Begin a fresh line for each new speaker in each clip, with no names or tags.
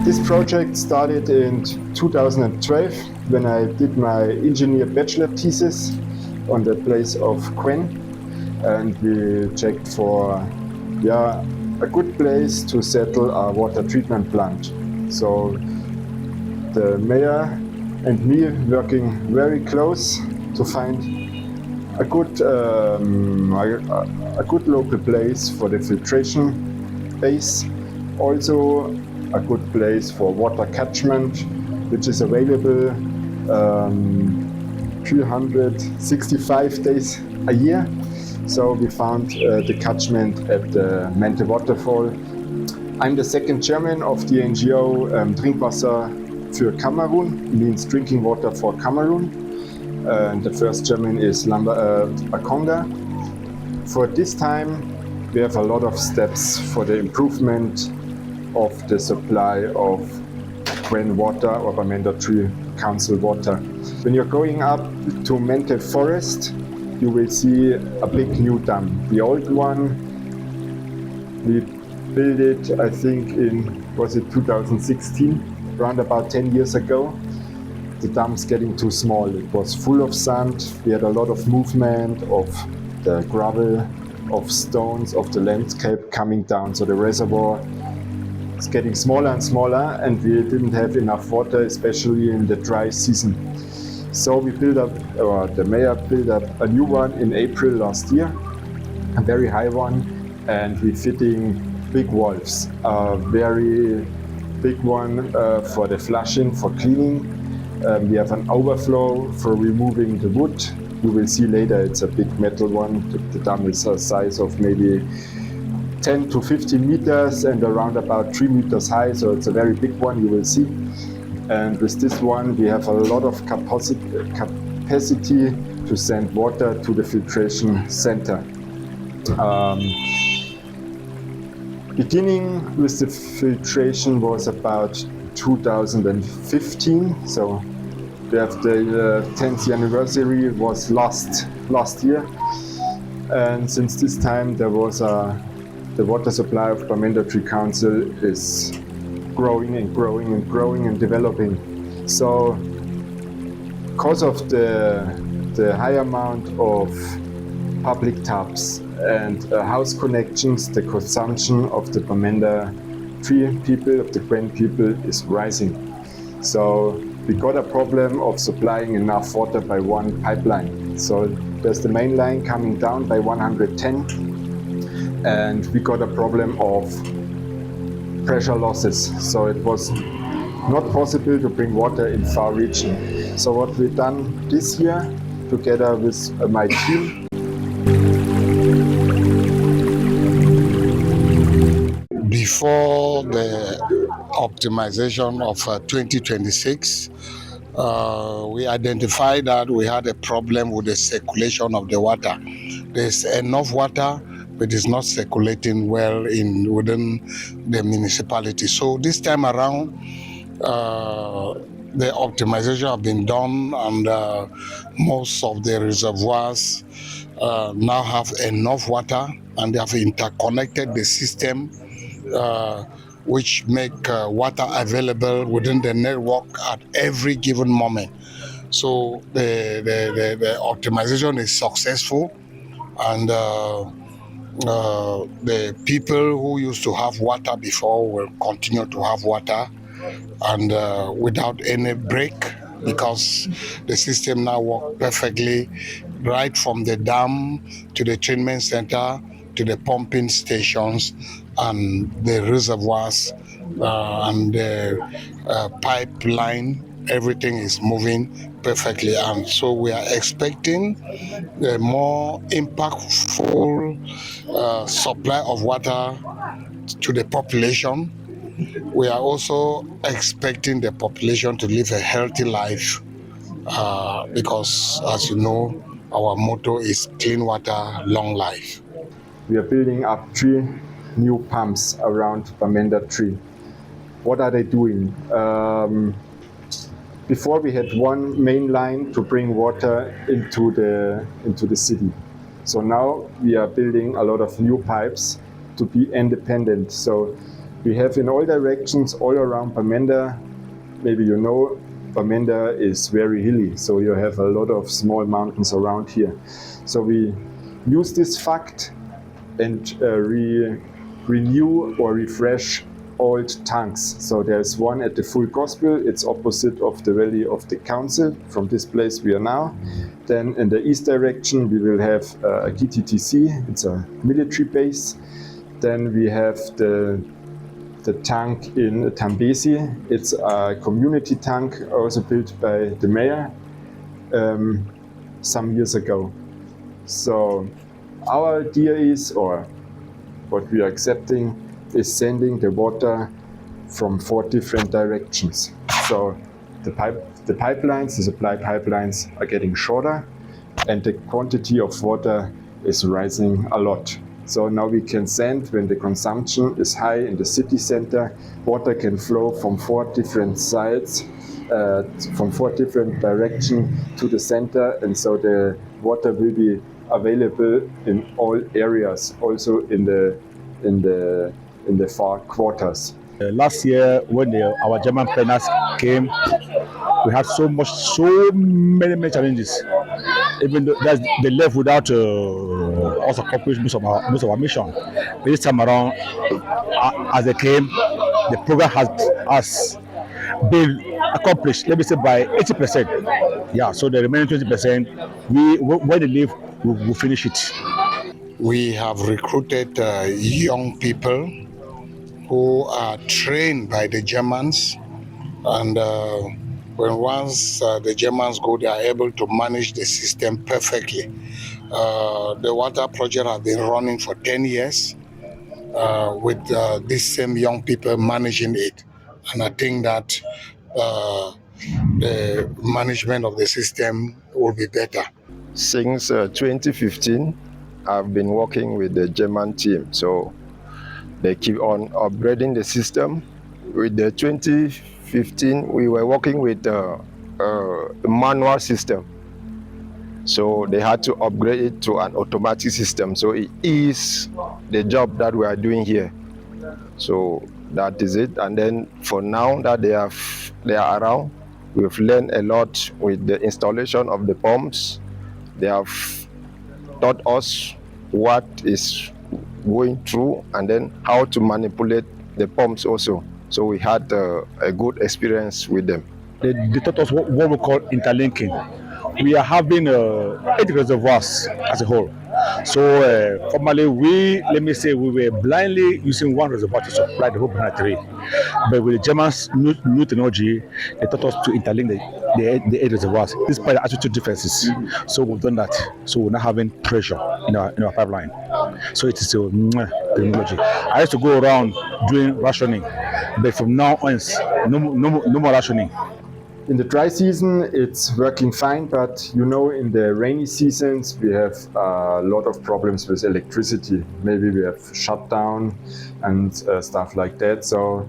This project started in 2012 when I did my engineer bachelor thesis on the place of Quen, and we checked for a good place to settle a water treatment plant. So the mayor and me working very close to find a good local place for the filtration base, also a good place for water catchment, which is available 365 days a year. So we found the catchment at the Mente Waterfall. I'm the second chairman of the NGO Trinkwasser für Cameroon, means drinking water for Cameroon. The first chairman is Bakonga. For this time, we have a lot of steps for the improvement of the supply of Quen water or Bamenda III Council water. When you're going up to Mente Forest, you will see a big new dam. The old one, we built it, I think, in 2016, around about 10 years ago. The dam's getting too small. It was full of sand. We had a lot of movement of the gravel, of stones, of the landscape coming down. So the reservoir is getting smaller and smaller, and we didn't have enough water, especially in the dry season. So we built up, or the mayor built up a new one in April last year, a very high one, and we're fitting big valves. A very big one for the flushing, for cleaning. We have an overflow for removing the wood. You will see later it's a big metal one. The dam is a size of maybe 10 to 15 meters and around about 3 meters high, so it's a very big one, you will see. And with this one we have a lot of capacity to send water to the filtration center. Beginning with the filtration was about 2015, so we have the 10th anniversary was last year, and since this time there was the water supply of Bamenda III Council is growing and growing and growing and developing. So because of the high amount of public taps and house connections, the consumption of the Bamenda III people, of the Quen people, is rising. So we got a problem of supplying enough water by one pipeline. So there's the main line coming down by 110, and we got a problem of pressure losses. So it was not possible to bring water in far region. So what we've done this year, together with my team,
before the optimization of 2026, we identified that we had a problem with the circulation of the water. There's enough water, but it's not circulating well within the municipality. So this time around, the optimization have been done, and most of the reservoirs now have enough water, and they have interconnected the system, which make water available within the network at every given moment. So the optimization is successful, and the people who used to have water before will continue to have water, and without any break, because the system now works perfectly, right from the dam to the treatment center to the pumping stations and the reservoirs and the pipeline. Everything is moving perfectly, and so we are expecting a more impactful supply of water to the population. We are also expecting the population to live a healthy life, because, as you know, our motto is clean water, long life.
we are building up 3 new pumps around Bamenda III. What are they doing? Before we had one main line to bring water into the city. So now we are building a lot of new pipes to be independent. So We have in all directions, all around Bamenda. Maybe you know, Bamenda is very hilly, so you have a lot of small mountains around here. So we use this fact and renew or refresh old tanks. So there's one at the Full Gospel, it's opposite of the Valley of the Council, from this place we are now. Then in the east direction we will have a GTTC, it's a military base. Then we have the tank in Tambesi, it's a community tank also built by the mayor some years ago. So our idea is, or what we are accepting, is sending the water from 4 different directions. So the pipelines, the supply pipelines are getting shorter and the quantity of water is rising a lot. So now we can send, when the consumption is high in the city center, water can flow from 4 different sides, from 4 different directions to the center, and so the water will be available in all areas, also in the far quarters.
Last year, when our German planners came, we had so many challenges. Even though they left without us accomplishing most of our mission. But this time around, as they came, the program has been accomplished. Let me say by 80%. Yeah, so the remaining 20%, when they leave, we'll finish it.
We have recruited young people who are trained by the Germans, and once the Germans go, they are able to manage the system perfectly. The water project has been running for 10 years with these same young people managing it, and I think that the management of the system will be better.
Since 2015, I've been working with the German team, so they keep on upgrading the system. With the 2015, we were working with a manual system, so they had to upgrade it to an automatic system. So it is the job that we are doing here. So that is it. And then for now that they are around, we've learned a lot with the installation of the pumps. They have taught us what is going through and then how to manipulate the pumps also. So we had a good experience with them.
They taught us what we call interlinking. We are having 8 reservoirs as a whole. So formerly, we were blindly using one reservoir to supply the whole Bamenda 3. But with the Germans' new technology, they taught us to interlink the 8 reservoirs, despite the attitude differences. So we've done that. So we're not having pressure in our pipeline. So it is a technology. I used to go around doing rationing, but from now on, no more rationing.
In the dry season, it's working fine, but you know, in the rainy seasons, we have a lot of problems with electricity. Maybe we have shutdown and stuff like that. So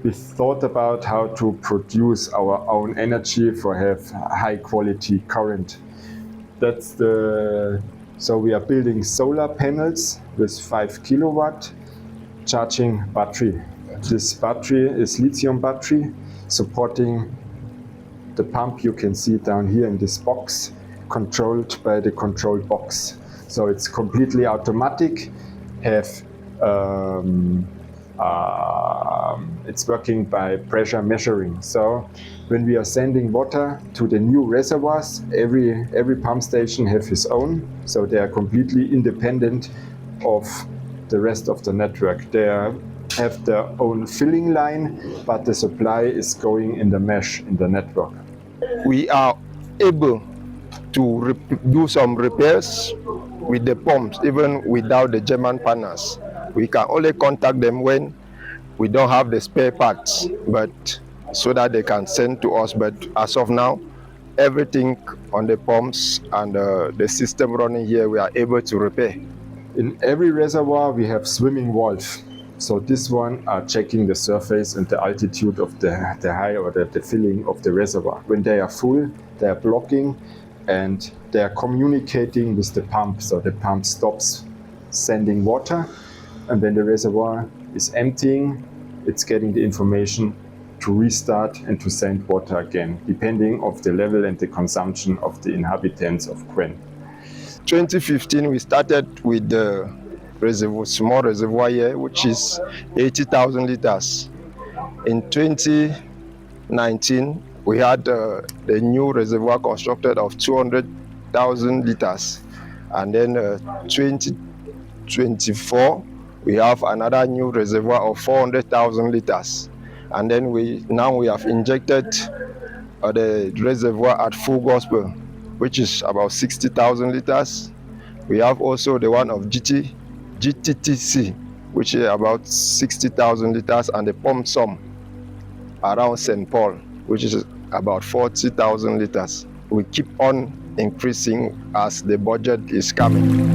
we thought about how to produce our own energy for have high quality current. So we are building solar panels with 5 kilowatt charging battery. This battery is lithium battery supporting the pump you can see down here in this box, controlled by the control box. So it's completely automatic. It's working by pressure measuring. So when we are sending water to the new reservoirs, every pump station have his own. So they are completely independent of the rest of the network. They have their own filling line, but the supply is going in the mesh in the network.
We are able to do some repairs with the pumps, even without the German partners. We can only contact them when we don't have the spare parts, but so that they can send to us. But as of now, everything on the pumps and the system running here, we are able to repair.
In every reservoir, we have swimming valve. So this one are checking the surface and the altitude of the high or the filling of the reservoir. When they are full, they are blocking and they are communicating with the pump. So the pump stops sending water, and when the reservoir is emptying, it's getting the information to restart and to send water again, depending of the level and the consumption of the inhabitants of Quen.
2015, we started with the reservoir, small reservoir here, which is 80,000 liters. In 2019, we had the new reservoir constructed of 200,000 liters. And then 2024, we have another new reservoir of 400,000 liters. And then we have injected the reservoir at full gospel, which is about 60,000 liters. We have also the one of GTTC, which is about 60,000 liters, and the pump sum around St. Paul, which is about 40,000 liters. We keep on increasing as the budget is coming.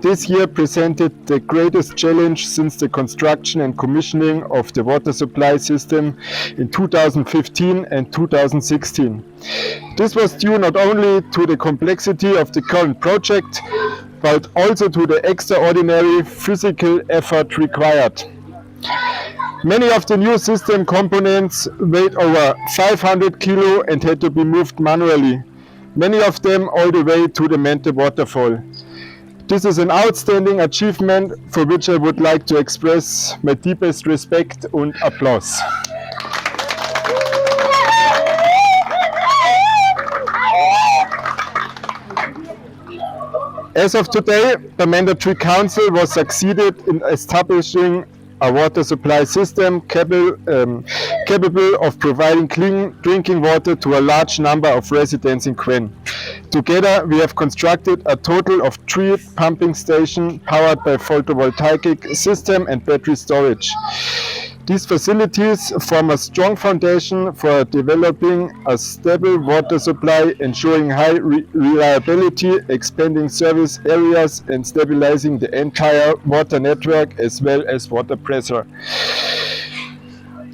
This year presented the greatest challenge since the construction and commissioning of the water supply system in 2015 and 2016. This was due not only to the complexity of the current project, but also to the extraordinary physical effort required. Many of the new system components weighed over 500 kilo and had to be moved manually, many of them all the way to the Mente waterfall. This is an outstanding achievement for which I would like to express my deepest respect und Applaus. As of today, Bamenda III Council was succeeded in establishing a water supply system capable of providing clean drinking water to a large number of residents in Quen. Together, we have constructed a total of 3 pumping stations powered by photovoltaic system and battery storage. These facilities form a strong foundation for developing a stable water supply, ensuring high reliability, expanding service areas, and stabilizing the entire water network as well as water pressure.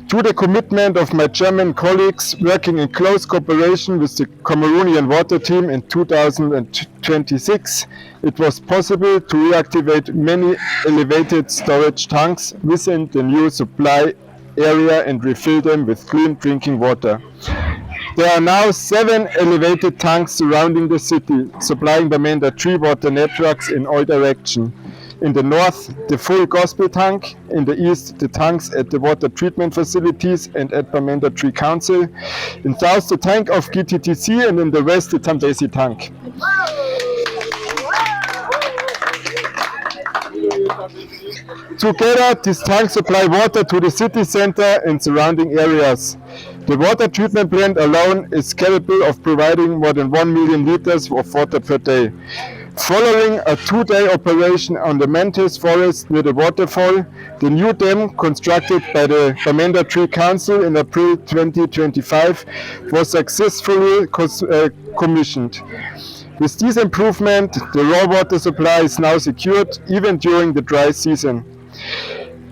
To the commitment of my German colleagues working in close cooperation with the Cameroonian water team in 2026, it was possible to reactivate many elevated storage tanks within the new supply area and refill them with clean drinking water. There are now 7 elevated tanks surrounding the city, supplying Bamenda III water networks in all directions. In the north, the full gospel tank. In the east, the tanks at the water treatment facilities and at Bamenda III Council. In south, the tank of GTTC, and in the west, the Tambesi tank. Together, these tanks supply water to the city center and surrounding areas. The water treatment plant alone is capable of providing more than 1 million liters of water per day. Following a 2-day operation on the Mantis forest near the waterfall, the new dam constructed by the Bamenda III Council in April 2025 was successfully commissioned. With this improvement, the raw water supply is now secured even during the dry season.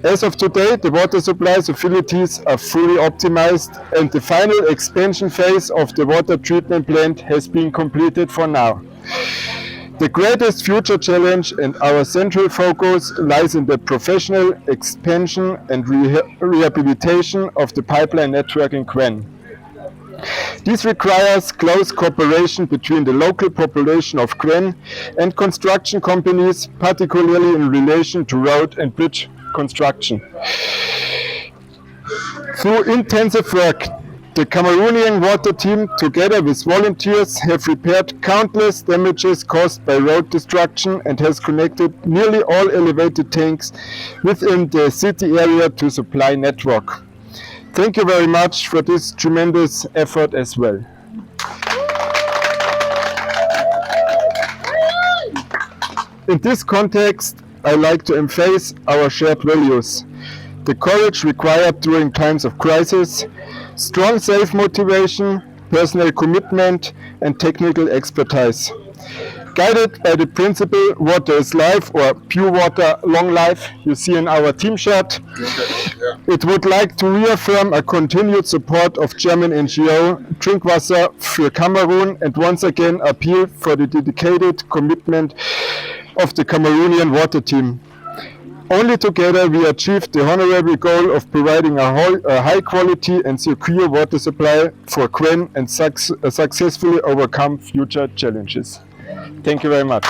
As of today, the water supply facilities are fully optimized and the final expansion phase of the water treatment plant has been completed for now. The greatest future challenge and our central focus lies in the professional expansion and rehabilitation of the pipeline network in Quen. This requires close cooperation between the local population of Quen and construction companies, particularly in relation to road and bridge construction. Through intensive work, the Cameroonian water team, together with volunteers, have repaired countless damages caused by road destruction and has connected nearly all elevated tanks within the city area to supply network. Thank you very much for this tremendous effort as well. In this context, I like to emphasize our shared values. The courage required during times of crisis, strong self-motivation, personal commitment, and technical expertise.
guided by the principle water is life, or pure water, long life, you see in our team shirt. It would like to reaffirm a continued support of German NGO Trinkwasser für Cameroon and once again appeal for the dedicated commitment of the Cameroonian water team. Only together we achieved the honorable goal of providing a high quality and secure water supply for Quen and successfully overcome future challenges. Thank you very much.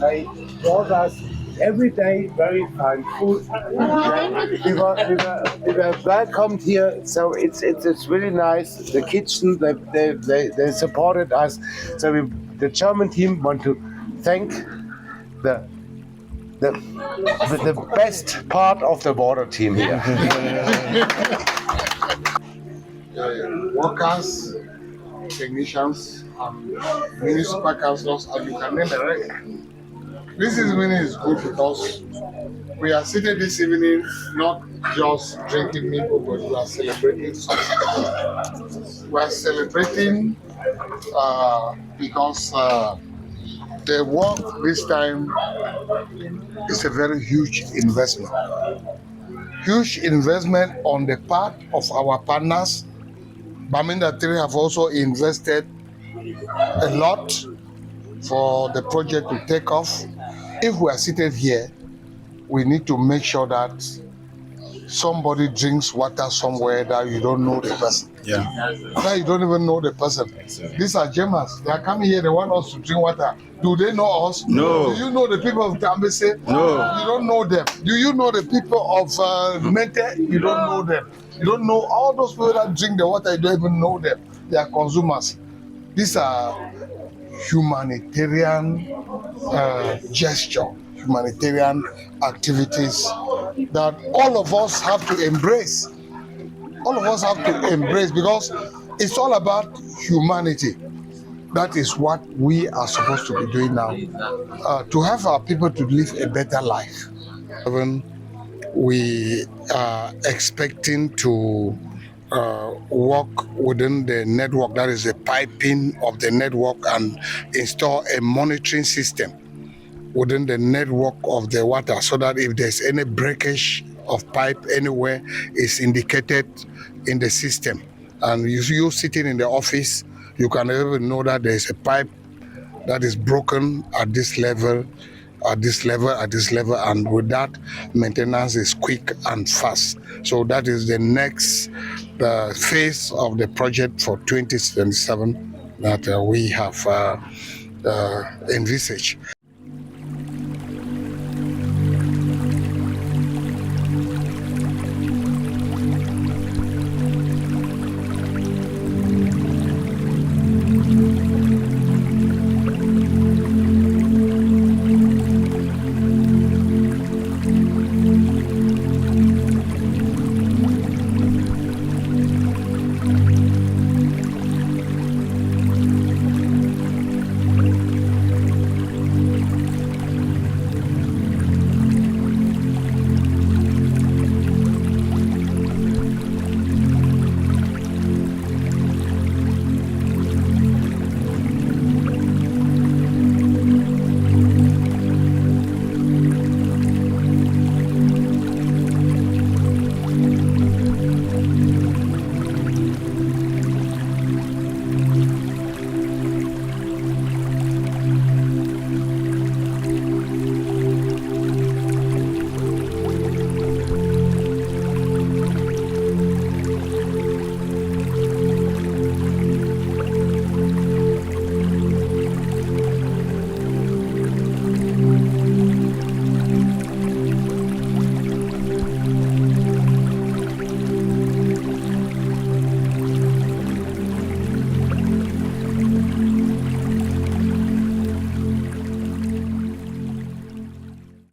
They brought us every day very fine food. We were welcomed here, so it's really nice. The kitchen, they supported us. So the German team want to thank the best part of the water team here.
Workers, technicians, municipal councillors, and you can name the rest. This evening is good because we are seated this evening not just drinking maple, but we are celebrating something. We are celebrating because the work this time is a very huge investment. Huge investment on the part of our partners. Bamenda III have also invested a lot for the project to take off. If we are seated here, we need to make sure that somebody drinks water somewhere that you don't know the person.
Yeah.
That you don't even know the person. These are Germans. They are coming here, they want us to drink water. Do they know us?
No.
Do you know the people of Tambese?
No.
You don't know them. Do you know the people of Mente? You don't know them. You don't know all those people that drink the water, you don't even know them. They are consumers. These are humanitarian gesture, humanitarian activities that all of us have to embrace. All of us have to embrace because it's all about humanity. That is what we are supposed to be doing now, to have our people to live a better life. We are expecting to work within the network, that is the piping of the network, and install a monitoring system within the network of the water so that if there's any breakage of pipe anywhere, it's indicated in the system. And you sitting in the office, you can even know that there's a pipe that is broken at this level, at this level, at this level, and with that, maintenance is quick and fast. So that is the next phase of the project for 2027 that we have envisaged.